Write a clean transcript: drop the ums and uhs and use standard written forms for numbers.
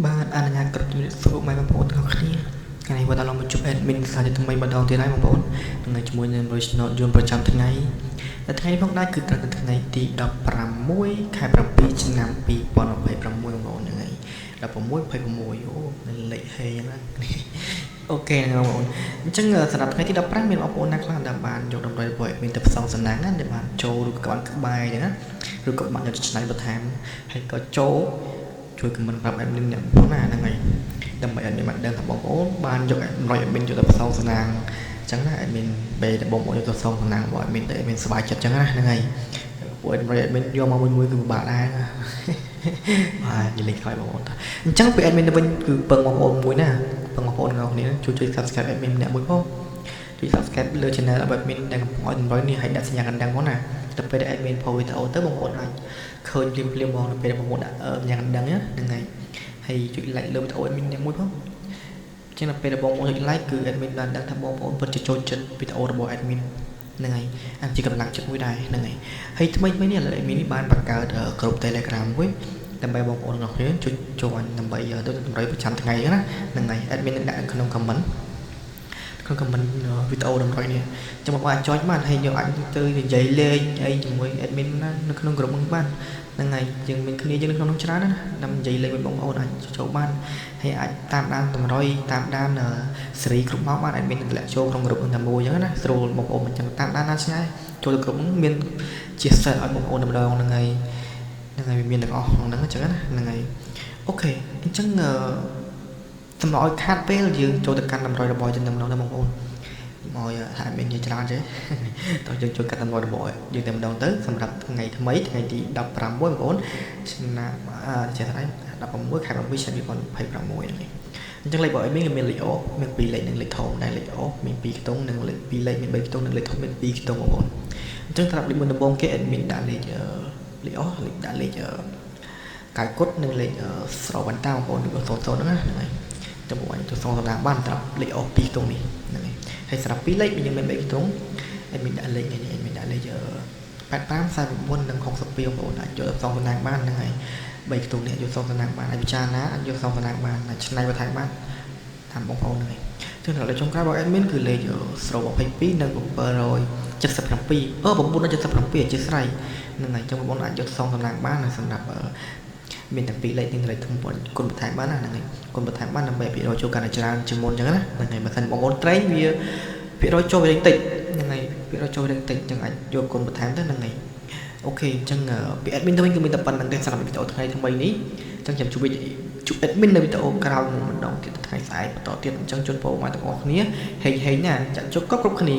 បាទអនុញ្ញាតគ្រប់ជំរាបសួរបងប្អូនទាំងអស់គ្នាថ្ងៃនេះបងឡងមកជួប admin សាជាថ្មីម្ដងទៀតហើយបងប្អូនថ្ងៃជាមួយនឹង voice note យន្តប្រចាំថ្ងៃតែថ្ងៃនេះផងដែរគឺត្រូវតែថ្ងៃទី16ខែ7ឆ្នាំ2026បងប្អូនហ្នឹងហើយ16:26អូលេខហេណាអូខេបងប្អូនអញ្ចឹងសម្រាប់ថ្ងៃទី15មានបងប្អូនណាខ្លះដែលបានយកតម្រុយរបស់ admin ទៅផ្សងសំណាងណាដែលបានចូលឬក៏បានក្បែរចឹងណាឬក៏បានយកទៅឆ្នៃបន្ថែមហើយក៏ចូលជួយខមមិនប្រាប់ admin អ្នកបងប្អូនណាហ្នឹងហើយដើម្បី admin បានដឹងថាបងប្អូនបានយកតម្រុយ admin យកទៅផ្សងសំណាងអញ្ចឹងណា admin ពេលដែលបងប្អូនយកទៅផ្សងសំណាងរបស់ admin ទៅ admin សប្បាយចិត្តអញ្ចឹងណាហ្នឹងហើយពួក admin យកមកមួយគឺពិបាកដែរបាទនិយាយលេងខ្លោចបងប្អូនអញ្ចឹងពី admin ទៅវិញគឺពឹងបងប្អូនមួយណាពឹងបងប្អូនទាំងអស់គ្នាជួយ subscribe admin ម្នាក់មួយផងជួយ subscribe លើ channel របស់ admin ដែលកំពុងឲ្យតម្រុយនេះឲ្យដាក់សញ្ញាកណ្ដឹងផងណាទៅពេលដែល admin ផុសវីដេអូទៅបងប្អូនអាចឃើញភ្លាមៗហ្មងទៅពេលបងប្អូនដាក់សញ្ញាកណ្ដឹងហ្នឹងហើយហើយជួយ like លើវីដេអូ admin ម្នាក់មួយផងអញ្ចឹងដល់ពេលដែលបងប្អូនចុច like គឺ admin បានដឹងថាបងប្អូនពិតជាចូលចិត្តវីដេអូរបស់ admin ហ្នឹងហើយអាចជាកម្លាំងចិត្តមួយដែរហ្នឹងហើយថ្មីៗនេះឥឡូវ admin នេះបានបង្កើតក្រុម Telegram មួយដើម្បីបងប្អូនទាំងអស់គ្នាជួយចូលដើម្បីទៅតម្រុយប្រចាំថ្ងៃណាហ្នឹងហើយ admin នឹងដាក់ក្នុង comment ក្នុង comment វីដេអូតម្រុយនេះចាំបងអាចចុចបានហើយយកអាចទៅនិយាយលេងអីជាមួយ admin ណានៅក្នុងក្រុមហ្នឹងបានហ្នឹងហើយយើងមានគ្នាយើងនៅក្នុងនោះច្រើនណាដើម្បីនិយាយលេងvớiបងប្អូនអាចចូលបានហើយអាចតាមដានតម្រុយតាមដានសេរីគ្រប់ម៉ោងបាន admin នឹងលាក់ចូលក្នុងក្រុមហ្នឹងតែមួយអញ្ចឹងណាស្រួលបងប្អូនមិនចឹងតាមដានណាឆ្ងាយចូលទៅក្រុមហ្នឹងមានជា set ឲ្យបងប្អូនតែម្ដងហ្នឹងហើយមានទាំងអស់ក្នុងហ្នឹងអញ្ចឹងណាហ្នឹងហើយអូខេអញ្ចឹងសម្រាប់ឲ្យខាត់ពេលយើងចូលទៅកាន់តម្រុយរបស់យើងតែម្ដងណាបងប្អូនមកហាក់មាននិយាយច្រើនទេតោះយើងចូលកាត់តម្រុយរបស់យើងតែម្ដងទៅសម្រាប់ថ្ងៃថ្មីថ្ងៃទី16បងប្អូនឆ្នាំចេះថា16ខែ7ឆ្នាំ2026ហ្នឹងអញ្ចឹងលេខរបស់ admin គឺមានលេខ O មាន2លេខនិងលេខធំដែរលេខ O មាន2ខ្ទង់និងលេខ2លេខមាន3ខ្ទង់និងលេខធំមាន2ខ្ទង់បងប្អូនអញ្ចឹងសម្រាប់លេខមុនដំបូងគេ admin ដាក់លេខ O លេខដាក់លេខកាយគុតនិងលេខស្រវ៉ាន់តាបងប្អូនឬក៏00ហ្នឹងណាហ្នឹងហើយចាំបងទៅសងសម្រាប់បានសម្រាប់លេខ O 2ខ្ទង់នេះហ្នឹងហើយសម្រាប់2លេខយើងមាន3ខ្ទង់ admin ដាក់លេខនេះ admin ដាក់លេខ85 49និង62បងប្អូនអាចយកសងសម្រាប់បានហ្នឹងហើយ3ខ្ទង់នេះយកសងសម្រាប់បានអាចពិចារណាអាចយកសងសម្រាប់បានអាចឆ្នៃបន្ថែមបានតាមបងប្អូនហ្នឹងហើយចឹងដល់លេខចុងក្រោយរបស់ admin គឺលេខ022និង777 977អធិស្ឋានហ្នឹងហើយចឹងបងប្អូនអាចយកសងសម្រាប់បានសម្រាប់មានតែ2លេខទាំងលេខធំប៉ុនគុណបន្ថែមបានណាហ្នឹងហើយគុណបន្ថែមបានដើម្បីភាគរយចូលកាន់តែច្រើនជាងមុនចឹងណាហ្នឹងហើយបើសិនបងប្អូនត្រេងវាភាគរយចូលវិញតិចហ្នឹងហើយភាគរយចូលវិញតិចចឹងអាចយកគុណបន្ថែមទៅហ្នឹងហើយអូខេអញ្ចឹងពី admin ទៅវិញគឺមានតែប៉ុណ្្នឹងទេសម្រាប់វីដេអូថ្ងៃថ្មីនេះអញ្ចឹងខ្ញុំជួប admin នៅវីដេអូក្រោយម្ដងទៀតថ្ងៃស្អែកបន្តទៀតអញ្ចឹងជូនពរមកទាំងអស់គ្នាហេងណាចាក់ជប់គ្រប់គ្នា